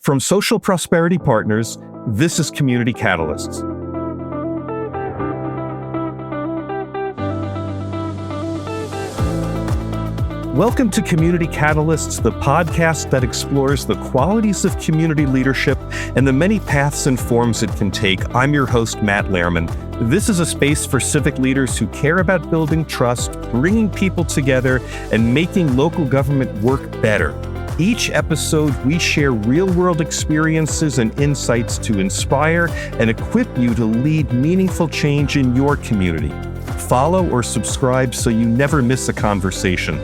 From Social Prosperity Partners, this is Community Catalysts. Welcome to Community Catalysts, the podcast that explores the qualities of community leadership and the many paths and forms it can take. I'm your host, Matt Lehrman. This is a space for civic leaders who care about building trust, bringing people together, and making local government work better. Each episode, we share real-world experiences and insights to inspire and equip you to lead meaningful change in your community. Follow or subscribe so you never miss a conversation.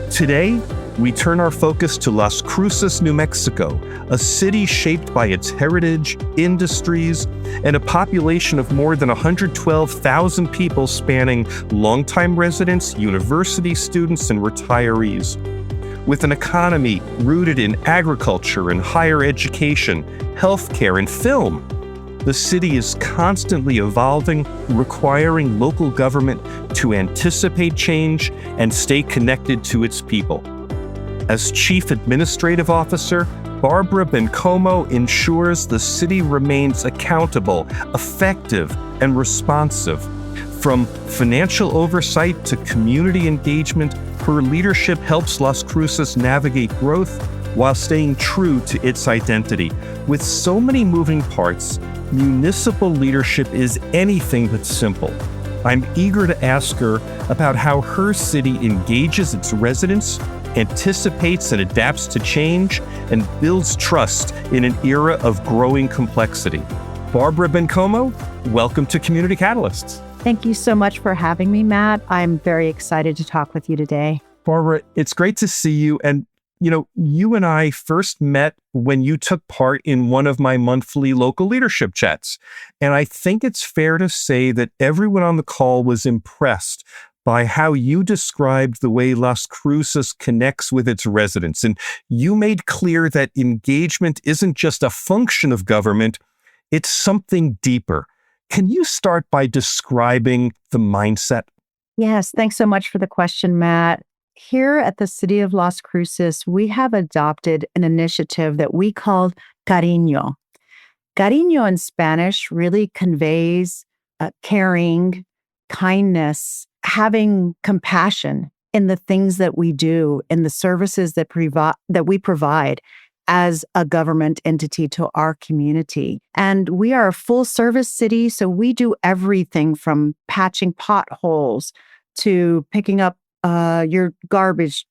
Today, we turn our focus to Las Cruces, New Mexico, a city shaped by its heritage, industries, and a population of more than 112,000 people spanning longtime residents, university students, and retirees. With an economy rooted in agriculture and higher education, healthcare, and film, the city is constantly evolving, requiring local government to anticipate change and stay connected to its people. As Chief Administrative Officer, Barbara Bencomo ensures the city remains accountable, effective, and responsive. From financial oversight to community engagement, her leadership helps Las Cruces navigate growth while staying true to its identity. With so many moving parts, municipal leadership is anything but simple. I'm eager to ask her about how her city engages its residents, anticipates and adapts to change, and builds trust in an era of growing complexity. Barbara Bencomo, welcome to Community Catalysts. Thank you so much for having me, Matt. I'm very excited to talk with you today. Barbara, it's great to see you. And, you and I first met when you took part in one of my monthly local leadership chats. And I think it's fair to say that everyone on the call was impressed by how you described the way Las Cruces connects with its residents. And you made clear that engagement isn't just a function of government, it's something deeper. Can you start by describing the mindset? Yes, thanks so much for the question, Matt. Here at the city of Las Cruces, we have adopted an initiative that we called Cariño. Cariño in Spanish really conveys caring, kindness, having compassion in the things that we do, in the services that we provide as a government entity to our community. And we are a full service city, so we do everything from patching potholes to picking up your garbage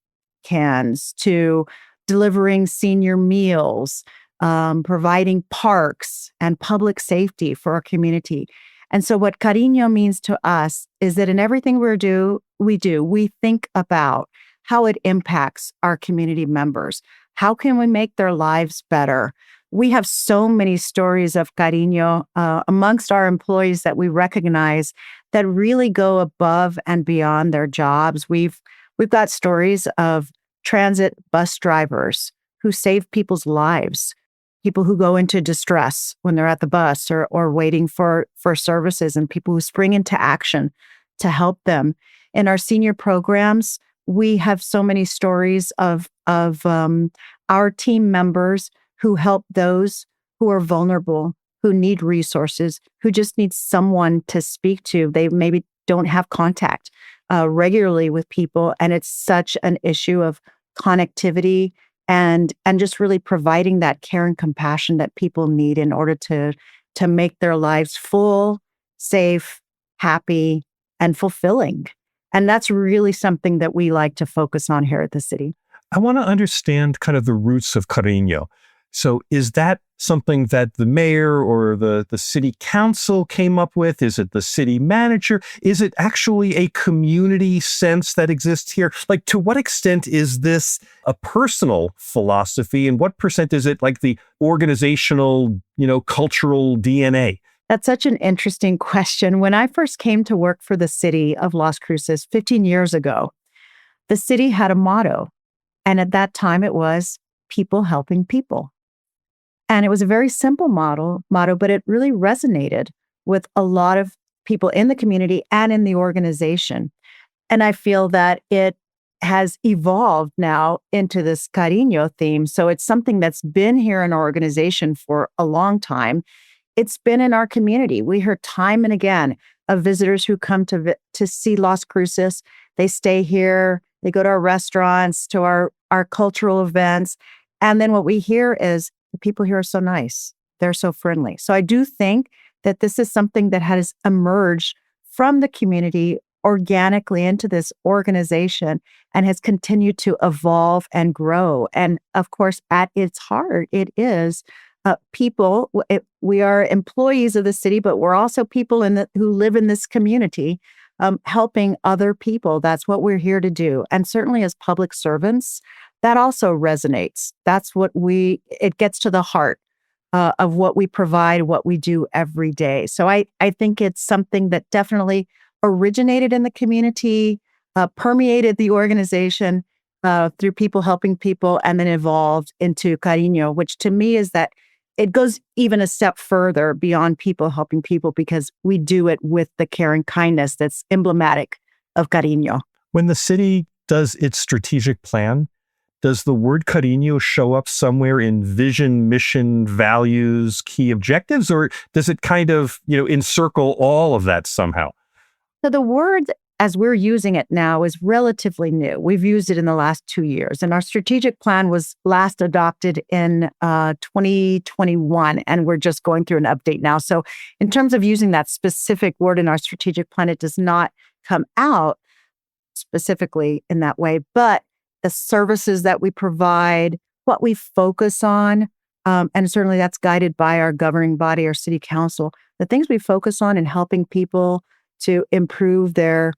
cans to delivering senior meals, providing parks and public safety for our community. And so what Cariño means to us is that in everything we think about how it impacts our community members. How can we make their lives better? We have so many stories of Cariño amongst our employees that we recognize that really go above and beyond their jobs. We've got stories of transit bus drivers who save people's lives, people who go into distress when they're at the bus or waiting for services, and people who spring into action to help them. In our senior programs, we have so many stories of our team members who help those who are vulnerable, who need resources, who just need someone to speak to. They maybe don't have contact regularly with people, and it's such an issue of connectivity and just really providing that care and compassion that people need in order to make their lives full, safe, happy, and fulfilling. And that's really something that we like to focus on here at the city. I want to understand kind of the roots of Cariño. So is that something that the mayor or the city council came up with? Is it the city manager? Is it actually a community sense that exists here? Like, to what extent is this a personal philosophy, and what percent is it like the organizational, cultural DNA? That's such an interesting question. When I first came to work for the city of Las Cruces 15 years ago, the city had a motto. And at that time, it was people helping people. And it was a very simple motto, but it really resonated with a lot of people in the community and in the organization. And I feel that it has evolved now into this Cariño theme. So it's something that's been here in our organization for a long time. It's been in our community. We hear time and again of visitors who come to see Las Cruces. They stay here. They go to our restaurants, to our cultural events. And then what we hear is the people here are so nice. They're so friendly. So I do think that this is something that has emerged from the community organically into this organization and has continued to evolve and grow. And of course, at its heart, it is people. We are employees of the city, but we're also people who live in this community, helping other people. That's what we're here to do. And certainly as public servants, that also resonates. It gets to the heart of what we provide, what we do every day. So I think it's something that definitely originated in the community, permeated the organization through people helping people, and then evolved into Cariño, which to me is that it goes even a step further beyond people helping people because we do it with the care and kindness that's emblematic of Cariño. When the city does its strategic plan, does the word Cariño show up somewhere in vision, mission, values, key objectives, or does it kind of, encircle all of that somehow? So the word, as we're using it now, is relatively new. We've used it in the last 2 years, and our strategic plan was last adopted in 2021, and we're just going through an update now. So in terms of using that specific word in our strategic plan, it does not come out specifically in that way, but the services that we provide, what we focus on, and certainly that's guided by our governing body, our city council, the things we focus on in helping people to improve the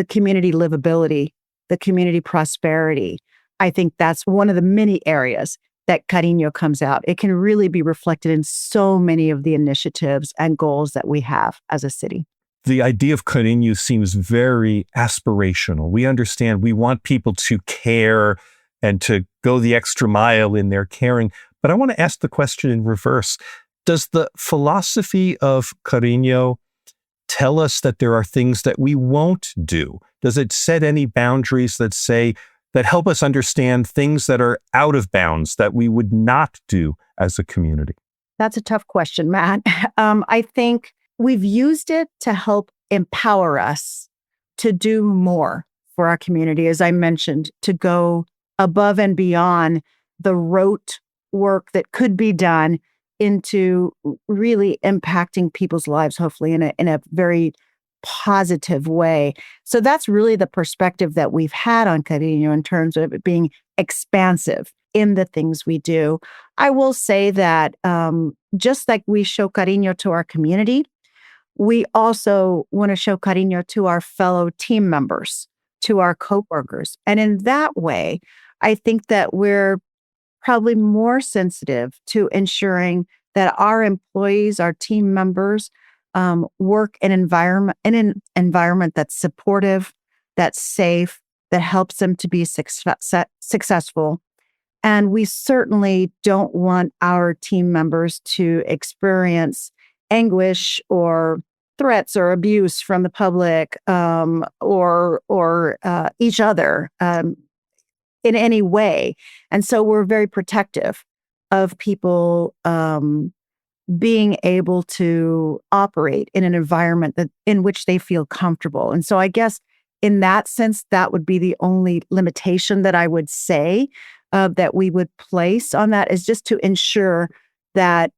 community livability, the community prosperity. I think that's one of the many areas that Cariño comes out. It can really be reflected in so many of the initiatives and goals that we have as a city. The idea of Cariño seems very aspirational. We understand we want people to care and to go the extra mile in their caring. But I want to ask the question in reverse. Does the philosophy of Cariño tell us that there are things that we won't do? Does it set any boundaries that help us understand things that are out of bounds that we would not do as a community? That's a tough question, Matt. I think we've used it to help empower us to do more for our community, as I mentioned, to go above and beyond the rote work that could be done into really impacting people's lives, hopefully in a very positive way. So that's really the perspective that we've had on Cariño in terms of it being expansive in the things we do. I will say that just like we show Cariño to our community, we also want to show Cariño to our fellow team members, to our coworkers. And in that way, I think that we're probably more sensitive to ensuring that our employees, our team members, work in an environment that's supportive, that's safe, that helps them to be successful. And we certainly don't want our team members to experience anguish or threats or abuse from the public or each other in any way. And so we're very protective of people being able to operate in an environment in which they feel comfortable. And so I guess in that sense, that would be the only limitation that I would say that we would place on that, is just to ensure that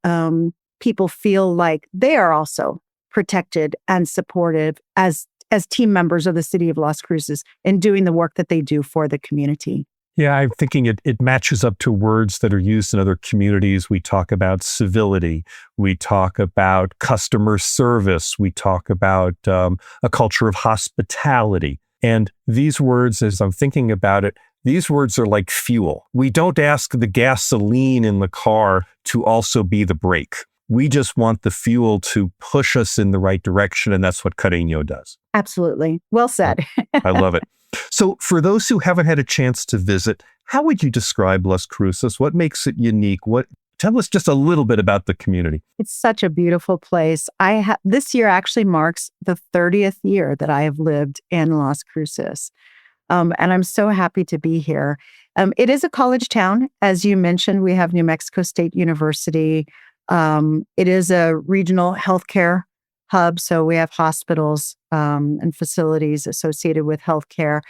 people feel like they are also protected and supportive as team members of the city of Las Cruces in doing the work that they do for the community. Yeah, I'm thinking it matches up to words that are used in other communities. We talk about civility. We talk about customer service. We talk about a culture of hospitality. And these words, as I'm thinking about it, these words are like fuel. We don't ask the gasoline in the car to also be the brake. We just want the fuel to push us in the right direction, and that's what Cariño does. Absolutely. Well said. I love it. So for those who haven't had a chance to visit, how would you describe Las Cruces? What makes it unique? Tell us just a little bit about the community. It's such a beautiful place. This year actually marks the 30th year that I have lived in Las Cruces. And I'm so happy to be here. It is a college town. As you mentioned, we have New Mexico State University. It is a regional healthcare hub. So we have hospitals and facilities associated with healthcare.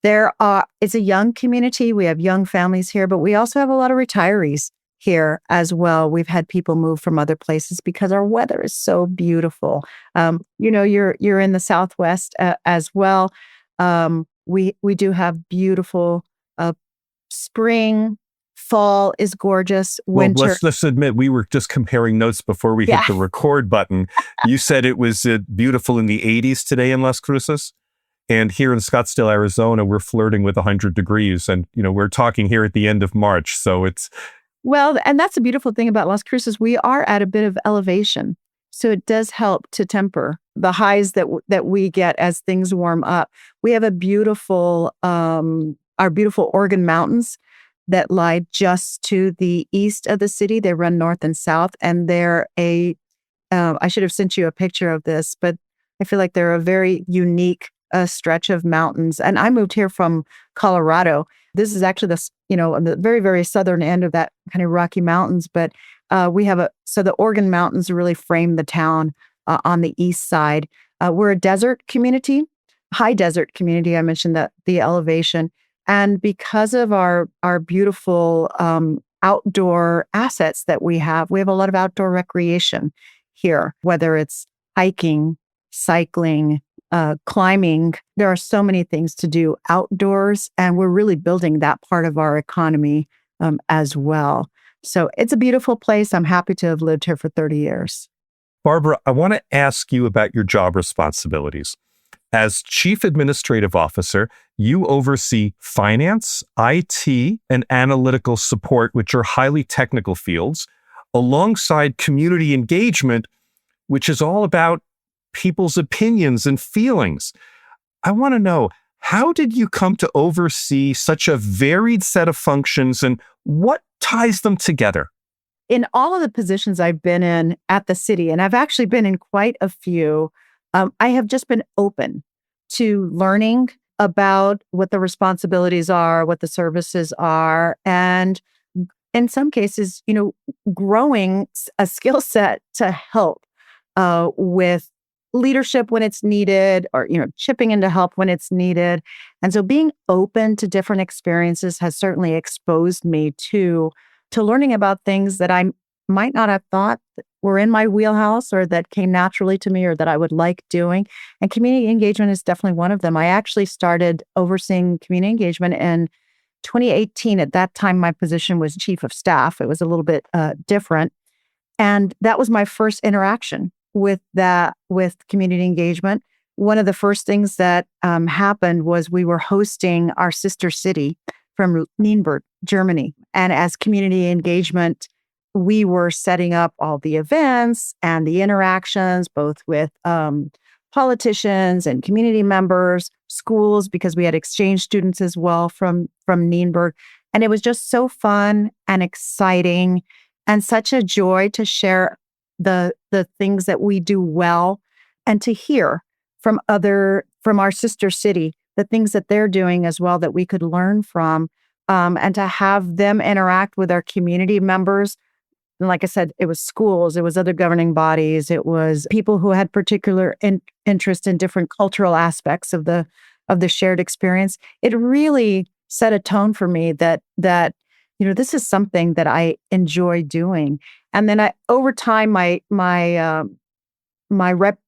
It's a young community. We have young families here, but we also have a lot of retirees here as well. We've had people move from other places because our weather is so beautiful. You're in the Southwest as well. We do have beautiful spring. Fall is gorgeous. Well, Winter, let's admit we were just comparing notes before we hit yeah. the record button. You said it was beautiful in the 80s today in Las Cruces. And here in Scottsdale, Arizona, we're flirting with 100 degrees. And, we're talking here at the end of March. So it's... Well, and that's the beautiful thing about Las Cruces. We are at a bit of elevation. So it does help to temper the highs that we get as things warm up. We have our beautiful Organ Mountains that lie just to the east of the city. They run north and south, and they're I should have sent you a picture of this, but I feel like they're a very unique stretch of mountains. And I moved here from Colorado. This is actually on the very, very southern end of that kind of Rocky Mountains. But so the Organ Mountains really frame the town on the east side. We're a desert community, high desert community. I mentioned that the elevation. And because of our beautiful outdoor assets that we have a lot of outdoor recreation here, whether it's hiking, cycling, climbing. There are so many things to do outdoors, and we're really building that part of our economy as well. So it's a beautiful place. I'm happy to have lived here for 30 years. Barbara, I want to ask you about your job responsibilities. As Chief Administrative Officer, you oversee finance, IT, and analytical support, which are highly technical fields, alongside community engagement, which is all about people's opinions and feelings. I want to know, how did you come to oversee such a varied set of functions, and what ties them together? In all of the positions I've been in at the city, and I've actually been in quite a few, I have just been open to learning about what the responsibilities are, what the services are, and in some cases, growing a skill set to help with leadership when it's needed, or chipping in to help when it's needed. And so being open to different experiences has certainly exposed me to learning about things that I might not have thought were in my wheelhouse, or that came naturally to me, or that I would like doing. And community engagement is definitely one of them. I actually started overseeing community engagement in 2018. At that time, my position was chief of staff. It was a little bit different. And that was my first interaction with community engagement. One of the first things that happened was we were hosting our sister city from Nuremberg, Germany. And as community engagement, we were setting up all the events and the interactions, both with politicians and community members, schools, because we had exchange students as well from Nuremberg. And it was just so fun and exciting, and such a joy to share the things that we do well, and to hear from our sister city, the things that they're doing as well that we could learn from, and to have them interact with our community members. And like I said, it was schools, it was other governing bodies, it was people who had particular interest in different cultural aspects of the shared experience. It really set a tone for me that this is something that I enjoy doing. And then over time, my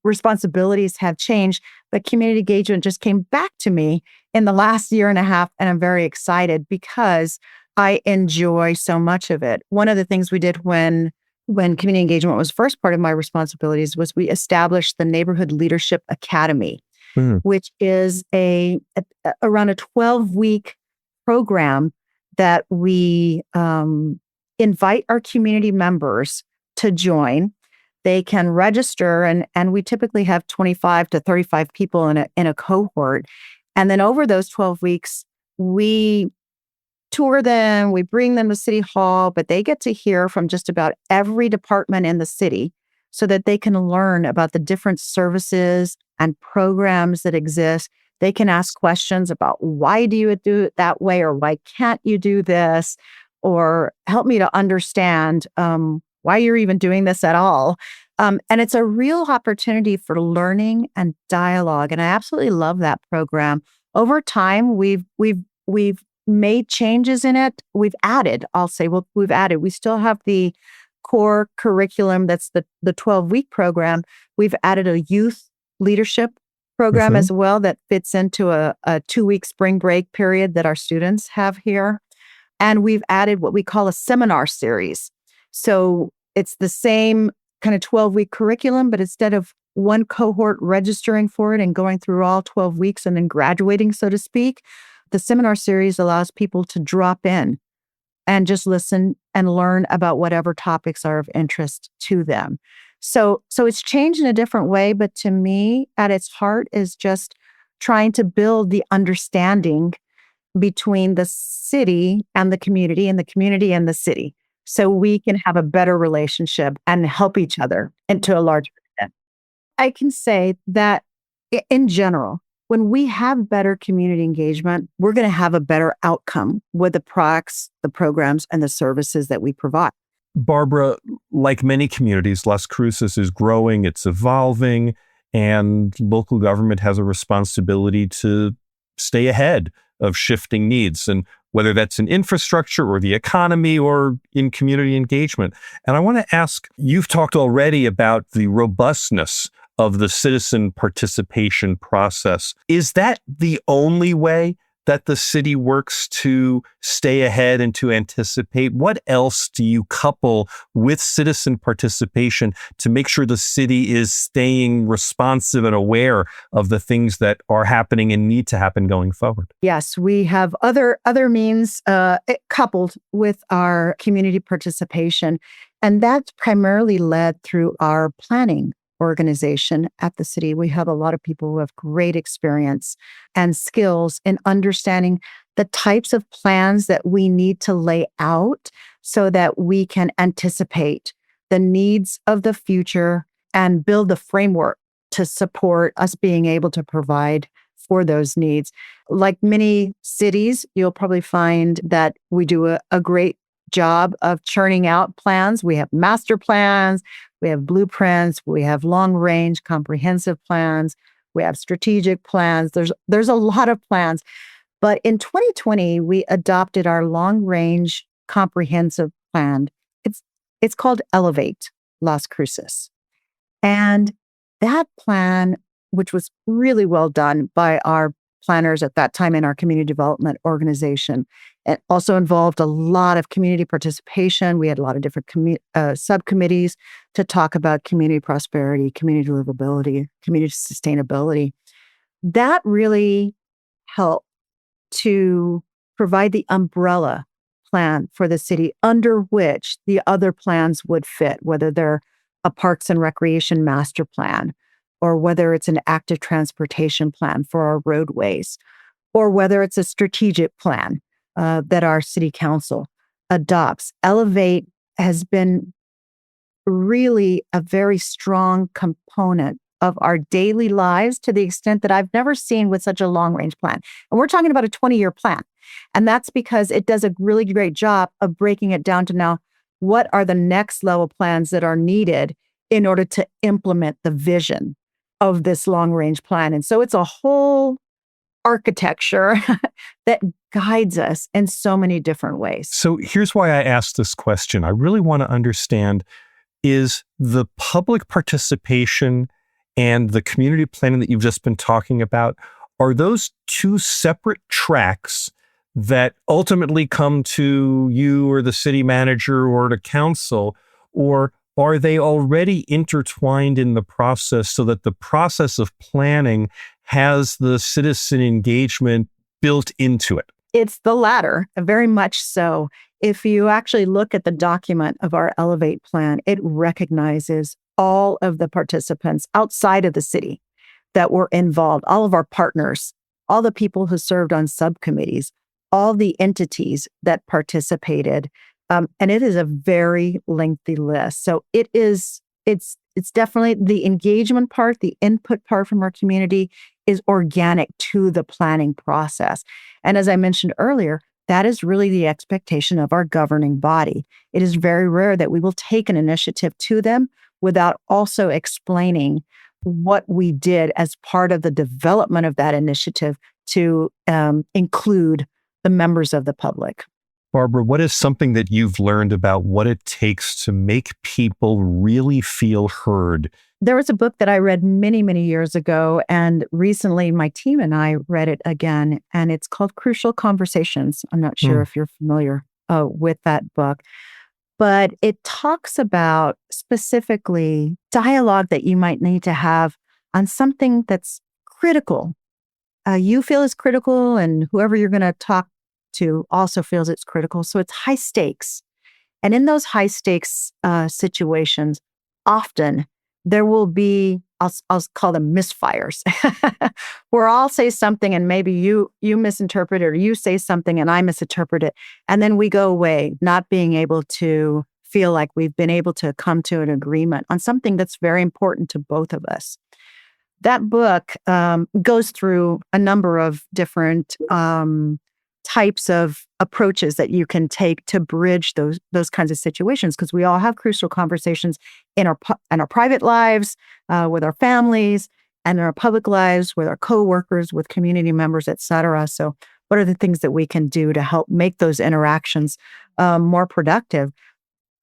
responsibilities have changed, but community engagement just came back to me in the last year and a half, and I'm very excited because I enjoy so much of it. One of the things we did when community engagement was first part of my responsibilities was we established the Neighborhood Leadership Academy, which is around a 12-week program that we invite our community members to join. They can register, and we typically have 25 to 35 people in a cohort. And then over those 12 weeks, we tour them, we bring them to City Hall, but they get to hear from just about every department in the city so that they can learn about the different services and programs that exist. They can ask questions about why do you do it that way, or why can't you do this, or help me to understand why you're even doing this at all. And it's a real opportunity for learning and dialogue. And I absolutely love that program. Over time, we've made changes in it. We've added, I'll say, well, we've added. We still have the core curriculum that's the 12-week program. We've added a youth leadership program as well that fits into a 2-week spring break period that our students have here. And we've added what we call a seminar series. So it's the same kind of 12-week curriculum, but instead of one cohort registering for it and going through all 12 weeks and then graduating, so to speak, the seminar series allows people to drop in and just listen and learn about whatever topics are of interest to them. So it's changed in a different way, but to me, at its heart is just trying to build the understanding between the city and the community, and the community and the city, so we can have a better relationship and help each other into a larger extent. I can say that in general, when we have better community engagement, we're going to have a better outcome with the products, the programs, and the services that we provide. Barbara, like many communities, Las Cruces is growing, it's evolving, and local government has a responsibility to stay ahead of shifting needs, and whether that's in infrastructure or the economy or in community engagement. And I want to ask, you've talked already about the robustness of the citizen participation process. Is that the only way that the city works to stay ahead and to anticipate? What else do you couple with citizen participation to make sure the city is staying responsive and aware of the things that are happening and need to happen going forward? Yes, we have other means coupled with our community participation, and that's primarily led through our planning organization at the city. We have a lot of people who have great experience and skills in understanding the types of plans that we need to lay out so that we can anticipate the needs of the future and build the framework to support us being able to provide for those needs. Like many cities, you'll probably find that we do a great job of churning out plans. We have master plans, we have blueprints, we have long-range comprehensive plans, we have strategic plans. There's a lot of plans. But in 2020, we adopted our long-range comprehensive plan. It's called Elevate Las Cruces. And that plan, which was really well done by our planners at that time in our community development organization, it also involved a lot of community participation. We had a lot of different subcommittees to talk about community prosperity, community livability, community sustainability. That really helped to provide the umbrella plan for the city under which the other plans would fit, whether they're a parks and recreation master plan, or whether it's an active transportation plan for our roadways, or whether it's a strategic plan that our city council adopts. Elevate has been really a very strong component of our daily lives, to the extent that I've never seen with such a long-range plan. And we're talking about a 20-year plan. And that's because it does a really great job of breaking it down to now, what are the next level plans that are needed in order to implement the vision of this long-range plan. And so it's a whole architecture that guides us in so many different ways. So here's why I asked this question. I really want to understand, is the public participation and the community planning that you've just been talking about, are those two separate tracks that ultimately come to you or the city manager or to council, or are they already intertwined in the process so that the process of planning has the citizen engagement built into it? It's the latter, very much so. If you actually look at the document of our Elevate plan, it recognizes all of the participants outside of the city that were involved, all of our partners, all the people who served on subcommittees, all the entities that participated. And it is a very lengthy list. So it's definitely the engagement part, the input part from our community is organic to the planning process. And as I mentioned earlier, that is really the expectation of our governing body. It is very rare that we will take an initiative to them without also explaining what we did as part of the development of that initiative to include the members of the public. Barbara, what is something that you've learned about what it takes to make people really feel heard? There was a book that I read many, many years ago, and recently my team and I read it again, and it's called Crucial Conversations. I'm not sure if you're familiar with that book, but it talks about specifically dialogue that you might need to have on something that's critical. You feel is critical, and whoever you're going to talk to also feels it's critical. So it's high stakes. And in those high stakes situations, often there will be, I'll call them misfires, where I'll say something and maybe you misinterpret it, or you say something and I misinterpret it. And then we go away, not being able to feel like we've been able to come to an agreement on something that's very important to both of us. That book goes through a number of different types of approaches that you can take to bridge those kinds of situations, because we all have crucial conversations in our private lives, with our families, and in our public lives with our coworkers, with community members, et cetera. So what are the things that we can do to help make those interactions more productive?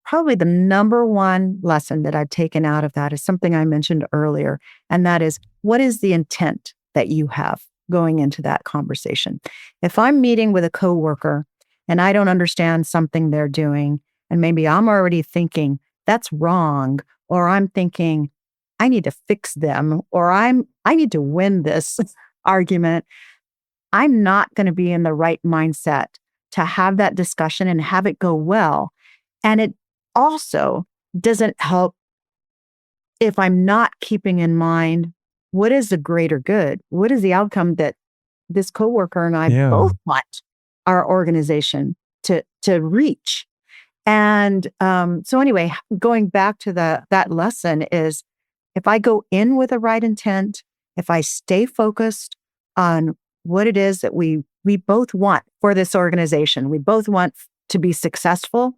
Probably the number one lesson that I've taken out of that is something I mentioned earlier, and that is, what is the intent that you have going into that conversation? If I'm meeting with a coworker and I don't understand something they're doing, and maybe I'm already thinking that's wrong, or I'm thinking I need to fix them, or I need to win this argument, I'm not going to be in the right mindset to have that discussion and have it go well. And it also doesn't help if I'm not keeping in mind, what is the greater good? What is the outcome that this coworker and I both want our organization to reach? And so anyway, going back to that lesson is, if I go in with the right intent, if I stay focused on what it is that we both want for this organization, we both want to be successful,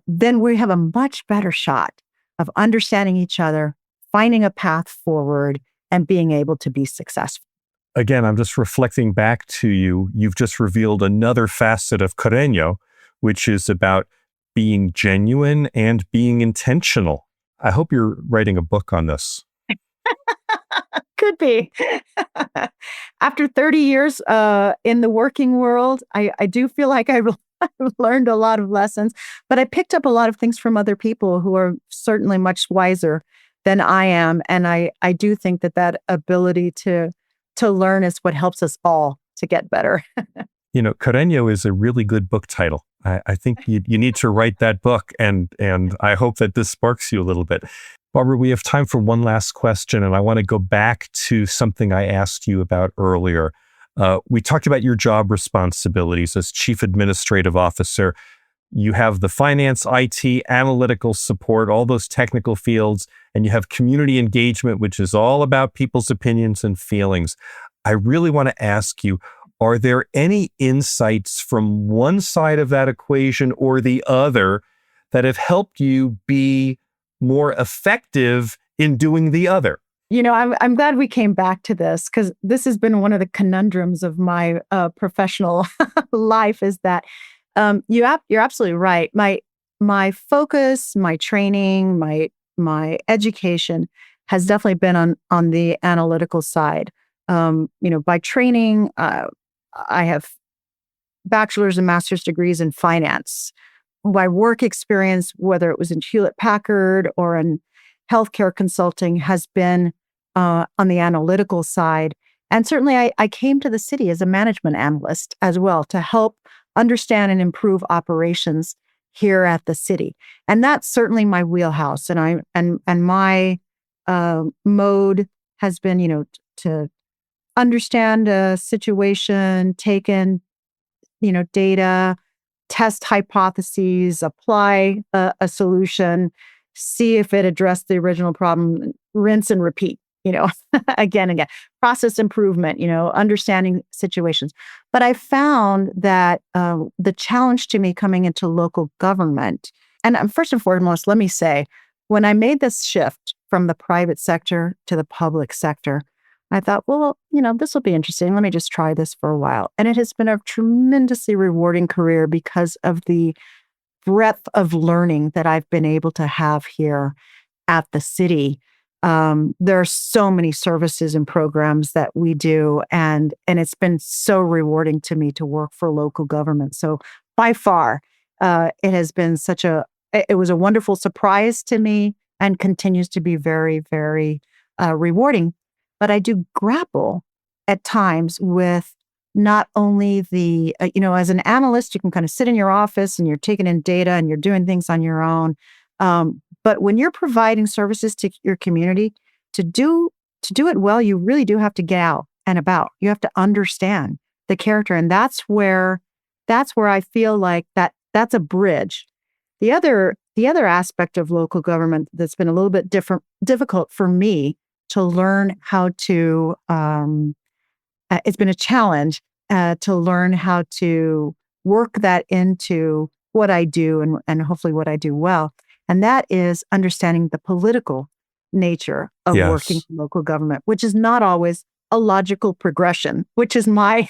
then we have a much better shot of understanding each other, finding a path forward, and being able to be successful. Again, I'm just reflecting back to you. You've just revealed another facet of Cariño, which is about being genuine and being intentional. I hope you're writing a book on this. Could be. After 30 years in the working world, I do feel like I've learned a lot of lessons, but I picked up a lot of things from other people who are certainly much wiser than I am. And I do think that ability to learn is what helps us all to get better. You know, Cariño is a really good book title. I think you need to write that book, and I hope that this sparks you a little bit. Barbara, we have time for one last question, and I want to go back to something I asked you about earlier. We talked about your job responsibilities as Chief Administrative Officer. You have the finance, IT, analytical support, all those technical fields, and you have community engagement, which is all about people's opinions and feelings. I really want to ask you, are there any insights from one side of that equation or the other that have helped you be more effective in doing the other? You know, I'm glad we came back to this, because this has been one of the conundrums of my professional life, is that you're absolutely right. My focus, my training, my education has definitely been on the analytical side. By training, I have bachelor's and master's degrees in finance. My work experience, whether it was in Hewlett-Packard or in healthcare consulting, has been on the analytical side. And certainly I came to the city as a management analyst as well, to help understand and improve operations here at the city. And that's certainly my wheelhouse. And my mode has been, to understand a situation, take in, data, test hypotheses, apply a solution, see if it addressed the original problem, rinse and repeat, again, process improvement, understanding situations. But I found that the challenge to me coming into local government, and first and foremost, let me say, when I made this shift from the private sector to the public sector, I thought, well, this will be interesting. Let me just try this for a while. And it has been a tremendously rewarding career because of the breadth of learning that I've been able to have here at the city. There are so many services and programs that we do, and it's been so rewarding to me to work for local government. So by far, it has been it was a wonderful surprise to me and continues to be very, very rewarding. But I do grapple at times with not only as an analyst, you can kind of sit in your office and you're taking in data and you're doing things on your own. But when you're providing services to your community, to do it well, you really do have to get out and about. You have to understand the character. And that's where I feel like that's a bridge. The other aspect of local government that's been a little bit difficult for me to learn how to, it's been a challenge to learn how to work that into what I do and hopefully what I do well. And that is understanding the political nature of working in local government, which is not always a logical progression, which is my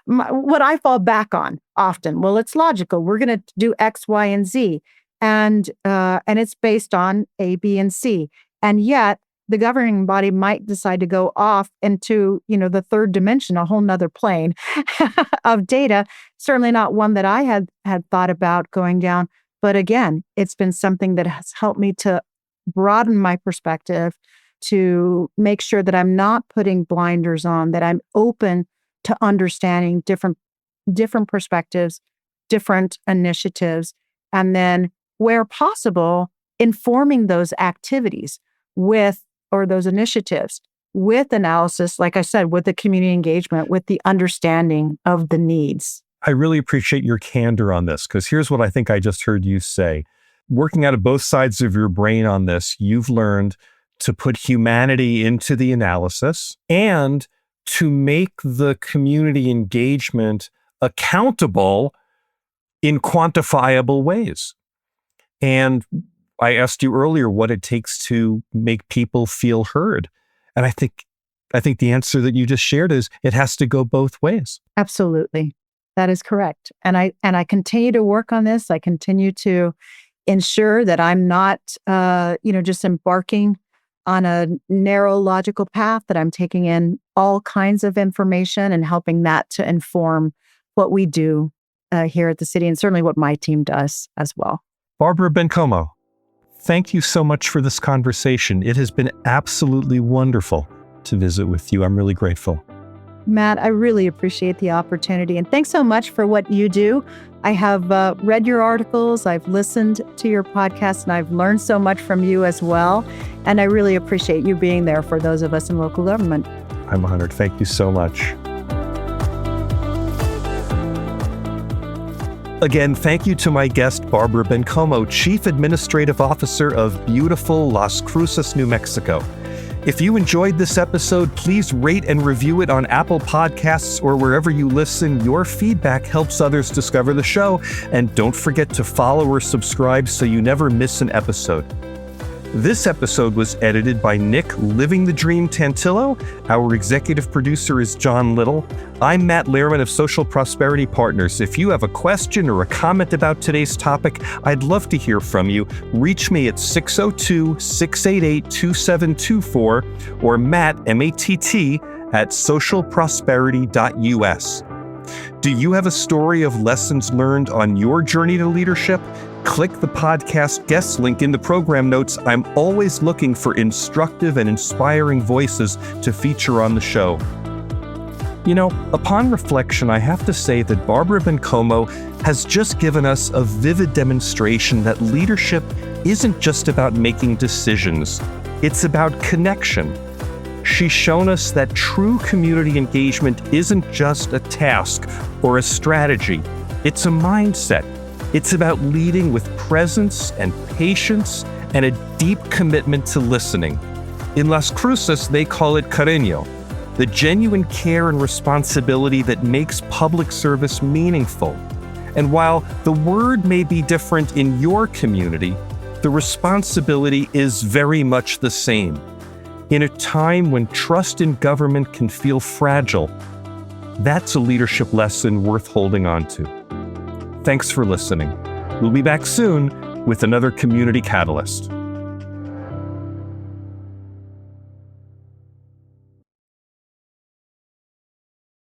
what I fall back on often. Well, it's logical. We're going to do X, Y, and Z. And it's based on A, B, and C. And yet the governing body might decide to go off into, the third dimension, a whole nother plane of data. Certainly not one that I had thought about going down. But again, it's been something that has helped me to broaden my perspective, to make sure that I'm not putting blinders on, that I'm open to understanding different perspectives, different initiatives, and then where possible, informing those activities or those initiatives with analysis, like I said, with the community engagement, with the understanding of the needs. I really appreciate your candor on this, because here's what I think I just heard you say. Working out of both sides of your brain on this, you've learned to put humanity into the analysis and to make the community engagement accountable in quantifiable ways. And I asked you earlier what it takes to make people feel heard. And I think the answer that you just shared is it has to go both ways. Absolutely. That is correct. And I continue to work on this. I continue to ensure that I'm not, just embarking on a narrow logical path, that I'm taking in all kinds of information and helping that to inform what we do here at the city, and certainly what my team does as well. Barbara Bencomo, thank you so much for this conversation. It has been absolutely wonderful to visit with you. I'm really grateful. Matt, I really appreciate the opportunity. And thanks so much for what you do. I have read your articles, I've listened to your podcast, and I've learned so much from you as well. And I really appreciate you being there for those of us in local government. I'm honored. Thank you so much. Again, thank you to my guest, Barbara Bencomo, Chief Administrative Officer of beautiful Las Cruces, New Mexico. If you enjoyed this episode, please rate and review it on Apple Podcasts or wherever you listen. Your feedback helps others discover the show. And don't forget to follow or subscribe so you never miss an episode. This episode was edited by Nick Living the Dream Tantillo. Our executive producer is John Little. I'm Matt Lehrman of Social Prosperity Partners. If you have a question or a comment about today's topic, I'd love to hear from you. Reach me at 602-688-2724 or Matt, M-A-T-T, at socialprosperity.us. Do you have a story of lessons learned on your journey to leadership? Click the podcast guest link in the program notes. I'm always looking for instructive and inspiring voices to feature on the show. Upon reflection, I have to say that Barbara Bencomo has just given us a vivid demonstration that leadership isn't just about making decisions. It's about connection. She's shown us that true community engagement isn't just a task or a strategy. It's a mindset. It's about leading with presence and patience and a deep commitment to listening. In Las Cruces, they call it Cariño, the genuine care and responsibility that makes public service meaningful. And while the word may be different in your community, the responsibility is very much the same. In a time when trust in government can feel fragile, that's a leadership lesson worth holding on to. Thanks for listening. We'll be back soon with another Community Catalyst.